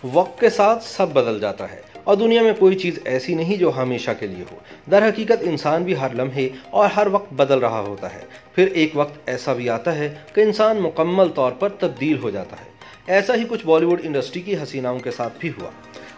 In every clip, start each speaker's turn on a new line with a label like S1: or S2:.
S1: वक्त के साथ सब बदल जाता है और दुनिया में कोई चीज़ ऐसी नहीं जो हमेशा के लिए हो। दर हकीकत इंसान भी हर लम्हे और हर वक्त बदल रहा होता है। फिर एक वक्त ऐसा भी आता है कि इंसान मुकम्मल तौर पर तब्दील हो जाता है। ऐसा ही कुछ बॉलीवुड इंडस्ट्री की हसीनाओं के साथ भी हुआ।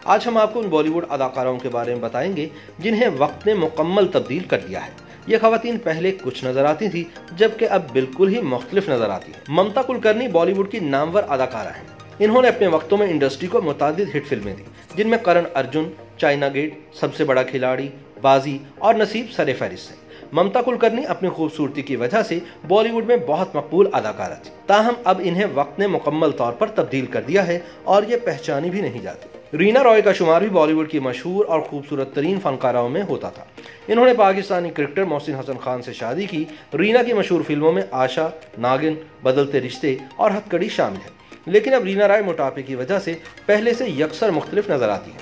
S1: आज हम आपको उन बॉलीवुड अदाकाराओं के बारे में बताएंगे जिन्हें वक्त ने मुकम्मल तब्दील कर दिया है। ये खवातीन पहले कुछ नजर आती थी, जबकि अब बिल्कुल ही मुख्तलिफ नजर आती है। ममता कुलकर्णी बॉलीवुड की नामवर अदाकारा हैं। इन्होंने अपने वक्तों में इंडस्ट्री को मुतादिद हिट फिल्में दी, जिनमें करण अर्जुन, चाइना गेट, सबसे बड़ा खिलाड़ी, बाजी और नसीब सरे फहरिस्त है। ममता कुलकर्णी अपनी खूबसूरती की वजह से बॉलीवुड में बहुत मकबूल अदाकारा थी। ताहम अब इन्हें वक्त ने मुकम्मल तौर पर तब्दील कर दिया है और ये पहचानी भी नहीं जाती। रीना रॉय का शुमार भी बॉलीवुड की मशहूर और खूबसूरत तरीन फनकाराओं में होता था। इन्होंने पाकिस्तानी क्रिकेटर मोहसिन हसन खान से शादी की। रीना की मशहूर फिल्मों में आशा, नागिन, बदलते रिश्ते और हथकड़ी शामिल है। लेकिन अब रीना रॉय मोटापे की वजह से पहले से यकसर मुख्तलिफ नजर आती है।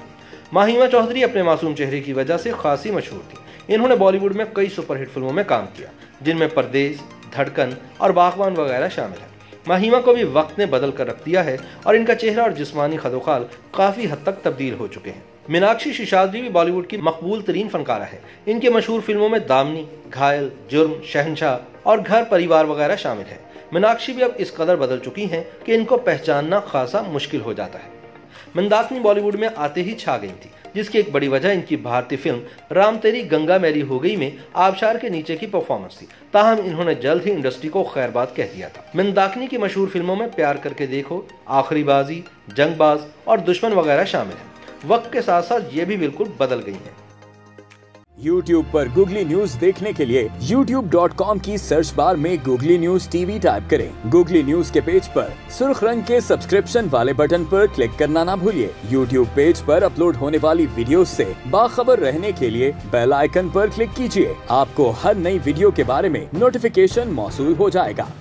S1: माहिमा चौधरी अपने मासूम चेहरे की वजह से खासी मशहूर थी। इन्होंने बॉलीवुड में कई सुपरहिट फिल्मों में काम किया, जिनमें परदेस, धड़कन और बागबान वगैरह शामिल है। माहिमा को भी वक्त ने बदल कर रख दिया है और इनका चेहरा और जिस्मानी खदोखाल काफी हद तक तब्दील हो चुके हैं। मीनाक्षी शेषाद्री भी बॉलीवुड की मकबूल तरीन फनकारा है। इनके मशहूर फिल्मों में दामनी, घायल, जुर्म, शहंशाह और घर परिवार वगैरह शामिल है। मीनाक्षी भी अब इस कदर बदल चुकी हैं कि इनको पहचानना खासा मुश्किल हो जाता है। मंदाकिनी बॉलीवुड में आते ही छा गई थी, जिसकी एक बड़ी वजह इनकी भारतीय फिल्म राम तेरी गंगा मैली हो गई में आबशार के नीचे की परफॉर्मेंस थी। ताहम इन्होंने जल्द ही इंडस्ट्री को खैरबाद कह दिया था। मंदाकिनी की मशहूर फिल्मों में प्यार करके देखो, आखिरी बाजी, जंगबाज और दुश्मन वगैरह शामिल है। वक्त के साथ साथ ये भी बिल्कुल बदल गई हैं।
S2: YouTube पर गूगली न्यूज देखने के लिए youtube.com की सर्च बार में गूगली न्यूज टीवी टाइप करें। गूगली न्यूज के पेज पर सुर्ख रंग के सब्सक्रिप्शन वाले बटन पर क्लिक करना ना भूलिए। YouTube पेज पर अपलोड होने वाली वीडियोस से बाखबर रहने के लिए बेल आइकन पर क्लिक कीजिए। आपको हर नई वीडियो के बारे में नोटिफिकेशन मौसूल हो जाएगा।